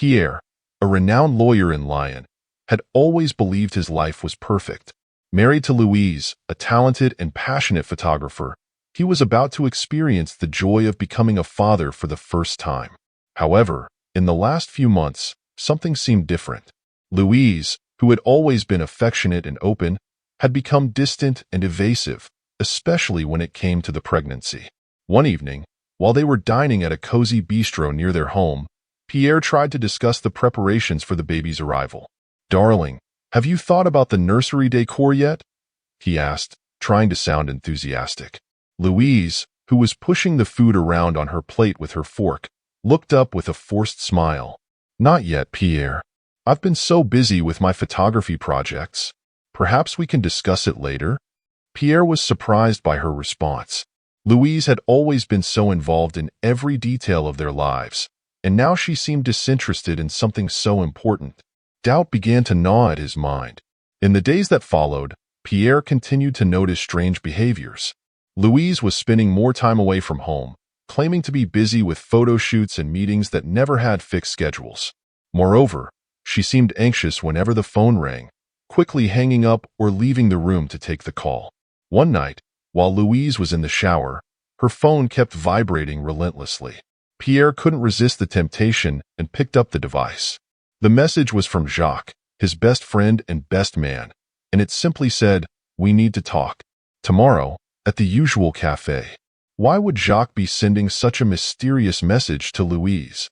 Pierre, a renowned lawyer in Lyon, had always believed his life was perfect. Married to Louise, a talented and passionate photographer, he was about to experience the joy of becoming a father for the first time. However, in the last few months, something seemed different. Louise, who had always been affectionate and open, had become distant and evasive, especially when it came to the pregnancy. One evening, while they were dining at a cozy bistro near their home, Pierre tried to discuss the preparations for the baby's arrival. "Darling, have you thought about the nursery decor yet?" he asked, trying to sound enthusiastic. Louise, who was pushing the food around on her plate with her fork, looked up with a forced smile. "Not yet, Pierre. I've been so busy with my photography projects. Perhaps we can discuss it later?" Pierre was surprised by her response. Louise had always been so involved in every detail of their lives, and now she seemed disinterested in something so important. Doubt began to gnaw at his mind. In the days that followed, Pierre continued to notice strange behaviors. Louise was spending more time away from home, claiming to be busy with photo shoots and meetings that never had fixed schedules. Moreover, she seemed anxious whenever the phone rang, quickly hanging up or leaving the room to take the call. One night, while Louise was in the shower, her phone kept vibrating relentlessly. Pierre couldn't resist the temptation and picked up the device. The message was from Jacques, his best friend and best man, and it simply said, "We need to talk. Tomorrow, at the usual cafe." Why would Jacques be sending such a mysterious message to Louise?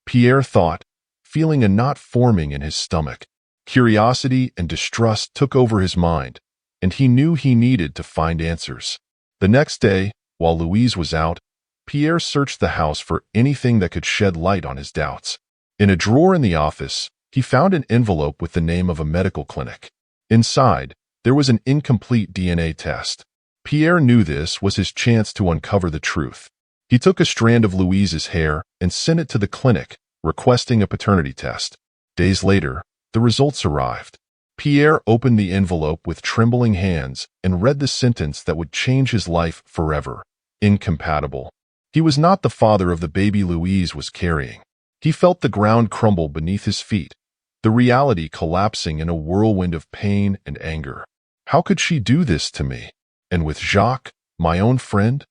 Pierre thought, feeling a knot forming in his stomach. Curiosity and distrust took over his mind, and he knew he needed to find answers. The next day, while Louise was out, Pierre searched the house for anything that could shed light on his doubts. In a drawer in the office, he found an envelope with the name of a medical clinic. Inside, there was an incomplete DNA test. Pierre knew this was his chance to uncover the truth. He took a strand of Louise's hair and sent it to the clinic, requesting a paternity test. Days later, the results arrived. Pierre opened the envelope with trembling hands and read the sentence that would change his life forever: incompatible. He was not the father of the baby Louise was carrying. He felt the ground crumble beneath his feet, the reality collapsing in a whirlwind of pain and anger. How could she do this to me? And with Jacques, my own friend?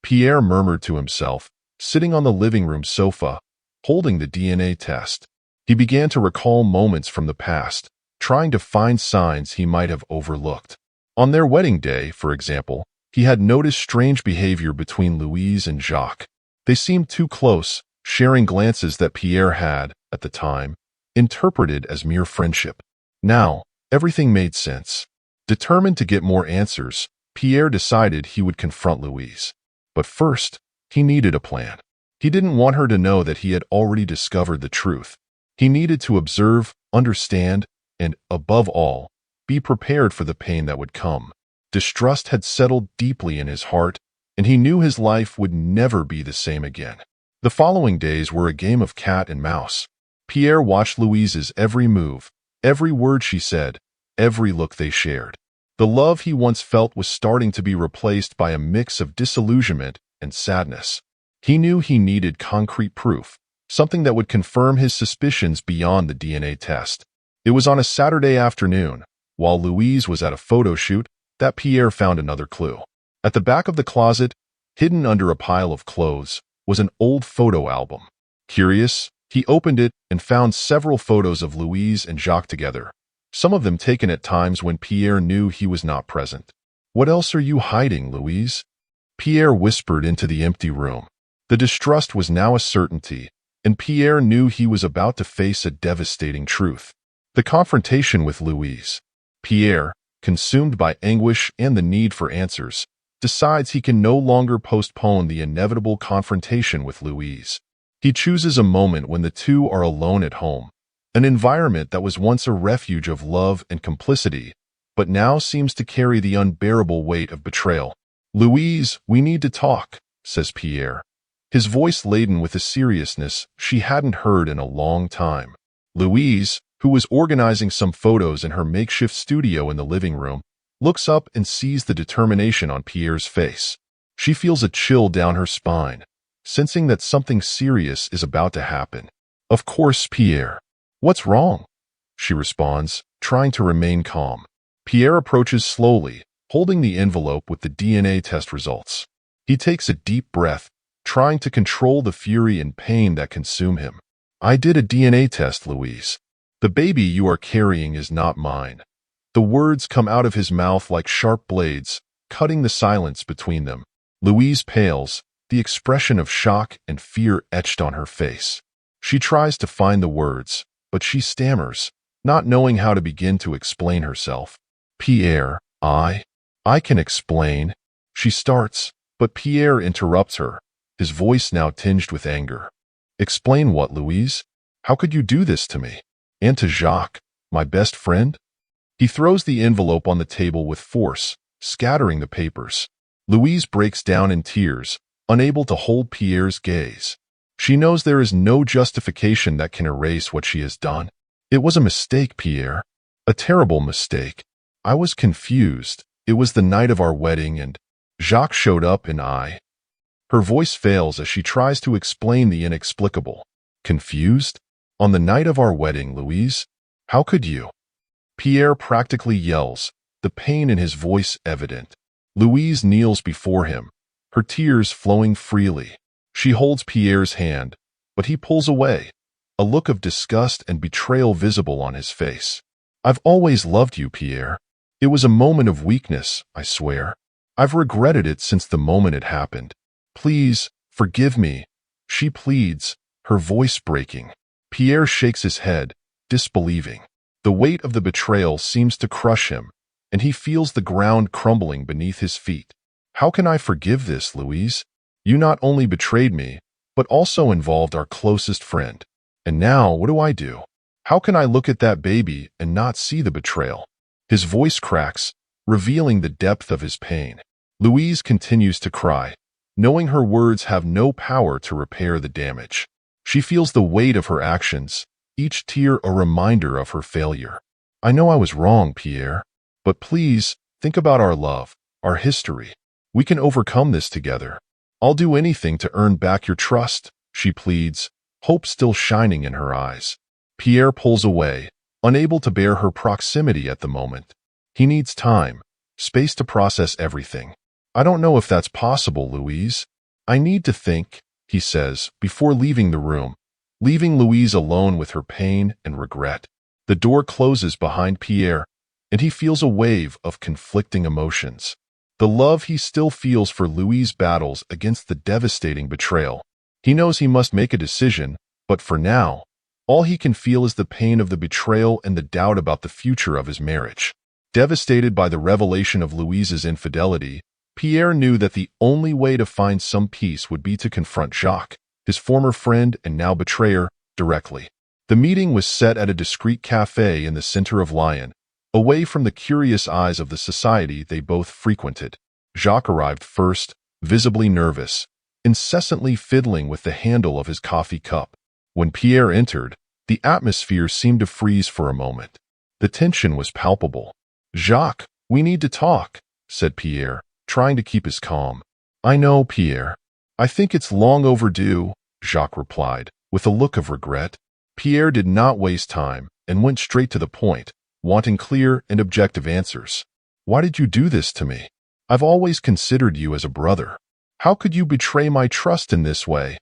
Pierre murmured to himself, sitting on the living room sofa, holding the DNA test. He began to recall moments from the past, trying to find signs he might have overlooked. On their wedding day, for example, he had noticed strange behavior between Louise and Jacques. They seemed too close, sharing glances that Pierre had, at the time, interpreted as mere friendship. Now, everything made sense. Determined to get more answers, Pierre decided he would confront Louise. But first, he needed a plan. He didn't want her to know that he had already discovered the truth. He needed to observe, understand, and, above all, be prepared for the pain that would come. Distrust had settled deeply in his heart, and he knew his life would never be the same again. The following days were a game of cat and mouse. Pierre watched Louise's every move, every word she said, every look they shared. The love he once felt was starting to be replaced by a mix of disillusionment and sadness. He knew he needed concrete proof, something that would confirm his suspicions beyond the DNA test. It was on a Saturday afternoon, while Louise was at a photo shoot, that Pierre found another clue. At the back of the closet, hidden under a pile of clothes, was an old photo album. Curious, he opened it and found several photos of Louise and Jacques together, some of them taken at times when Pierre knew he was not present. "What else are you hiding, Louise?" Pierre whispered into the empty room. The distrust was now a certainty, and Pierre knew he was about to face a devastating truth. The confrontation with Louise. Pierre, consumed by anguish and the need for answers, decides he can no longer postpone the inevitable confrontation with Louise. He chooses a moment when the two are alone at home, an environment that was once a refuge of love and complicity, but now seems to carry the unbearable weight of betrayal. "Louise, we need to talk," says Pierre, his voice laden with a seriousness she hadn't heard in a long time. Louise, who was organizing some photos in her makeshift studio in the living room, looks up and sees the determination on Pierre's face. She feels a chill down her spine, sensing that something serious is about to happen. Of course, Pierre. What's wrong? She responds, trying to remain calm. Pierre approaches slowly, holding the envelope with the DNA test results. He takes a deep breath, trying to control the fury and pain that consume him. I did a DNA test, Louise. The baby you are carrying is not mine. The words come out of his mouth like sharp blades, cutting the silence between them. Louise pales, the expression of shock and fear etched on her face. She tries to find the words, but she stammers, not knowing how to begin to explain herself. Pierre, I can explain. She starts, but Pierre interrupts her, his voice now tinged with anger. Explain what, Louise? How could you do this to me? And to Jacques, my best friend? He throws the envelope on the table with force, scattering the papers. Louise breaks down in tears, unable to hold Pierre's gaze. She knows there is no justification that can erase what she has done. It was a mistake, Pierre. A terrible mistake. I was confused. It was the night of our wedding and Jacques showed up and Her voice fails as she tries to explain the inexplicable. Confused? On the night of our wedding, Louise? How could you? Pierre practically yells, the pain in his voice evident. Louise kneels before him, her tears flowing freely. She holds Pierre's hand, but he pulls away, a look of disgust and betrayal visible on his face. I've always loved you, Pierre. It was a moment of weakness, I swear. I've regretted it since the moment it happened. Please, forgive me, she pleads, her voice breaking. Pierre shakes his head, disbelieving. The weight of the betrayal seems to crush him, and he feels the ground crumbling beneath his feet. How can I forgive this, Louise? You not only betrayed me, but also involved our closest friend. And now, what do I do? How can I look at that baby and not see the betrayal? His voice cracks, revealing the depth of his pain. Louise continues to cry, knowing her words have no power to repair the damage. She feels the weight of her actions, each tear a reminder of her failure. I know I was wrong, Pierre, but please, think about our love, our history. We can overcome this together. I'll do anything to earn back your trust, she pleads, hope still shining in her eyes. Pierre pulls away, unable to bear her proximity at the moment. He needs time, space to process everything. I don't know if that's possible, Louise. I need to think, he says, before leaving the room, leaving Louise alone with her pain and regret. The door closes behind Pierre, and he feels a wave of conflicting emotions. The love he still feels for Louise battles against the devastating betrayal. He knows he must make a decision, but for now, all he can feel is the pain of the betrayal and the doubt about the future of his marriage. Devastated by the revelation of Louise's infidelity, Pierre knew that the only way to find some peace would be to confront Jacques, his former friend and now betrayer, directly. The meeting was set at a discreet cafe in the center of Lyon, away from the curious eyes of the society they both frequented. Jacques arrived first, visibly nervous, incessantly fiddling with the handle of his coffee cup. When Pierre entered, the atmosphere seemed to freeze for a moment. The tension was palpable. Jacques, we need to talk, said Pierre, trying to keep his calm. I know, Pierre. I think it's long overdue, Jacques replied, with a look of regret. Pierre did not waste time and went straight to the point, wanting clear and objective answers. Why did you do this to me? I've always considered you as a brother. How could you betray my trust in this way?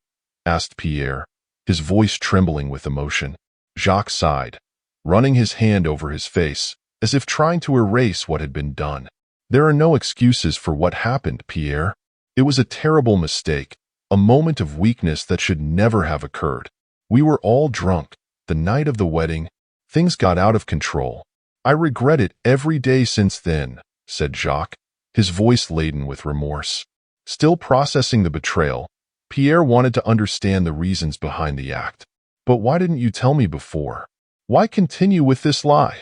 Asked Pierre, his voice trembling with emotion. Jacques sighed, running his hand over his face, as if trying to erase what had been done. There are no excuses for what happened, Pierre. It was a terrible mistake, a moment of weakness that should never have occurred. We were all drunk, the night of the wedding. Things got out of control. I regret it every day since then, said Jacques, his voice laden with remorse. Still processing the betrayal, Pierre wanted to understand the reasons behind the act. But why didn't you tell me before? Why continue with this lie?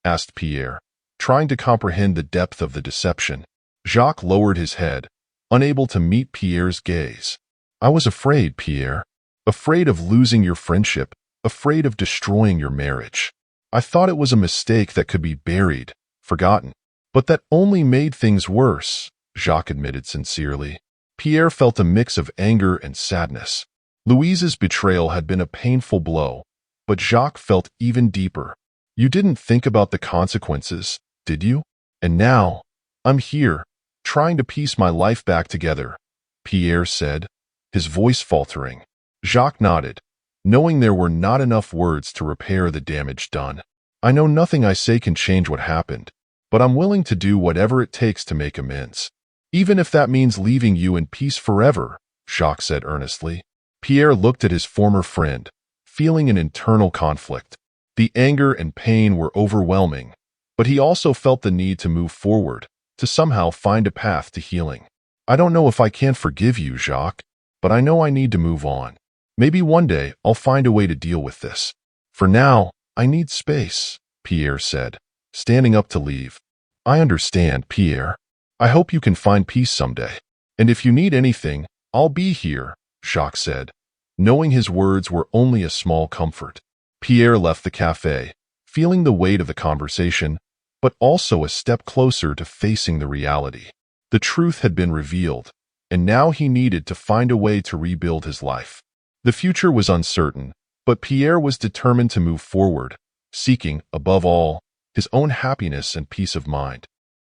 Asked Pierre, trying to comprehend the depth of the deception. Jacques lowered his head, unable to meet Pierre's gaze. I was afraid, Pierre. Afraid of losing your friendship, afraid of destroying your marriage. I thought it was a mistake that could be buried, forgotten. But that only made things worse, Jacques admitted sincerely. Pierre felt a mix of anger and sadness. Louise's betrayal had been a painful blow, but Jacques felt even deeper. You didn't think about the consequences, did you? And now, I'm here, trying to piece my life back together, Pierre said, his voice faltering. Jacques nodded, knowing there were not enough words to repair the damage done. I know nothing I say can change what happened, but I'm willing to do whatever it takes to make amends. Even if that means leaving you in peace forever, Jacques said earnestly. Pierre looked at his former friend, feeling an internal conflict. The anger and pain were overwhelming, but he also felt the need to move forward, to somehow find a path to healing. I don't know if I can forgive you, Jacques, but I know I need to move on. Maybe one day I'll find a way to deal with this. For now, I need space, Pierre said, standing up to leave. I understand, Pierre. I hope you can find peace someday. And if you need anything, I'll be here, Jacques said, knowing his words were only a small comfort. Pierre left the cafe, feeling the weight of the conversation, but also a step closer to facing the reality. The truth had been revealed, and now he needed to find a way to rebuild his life. The future was uncertain, but Pierre was determined to move forward, seeking, above all, his own happiness and peace of mind.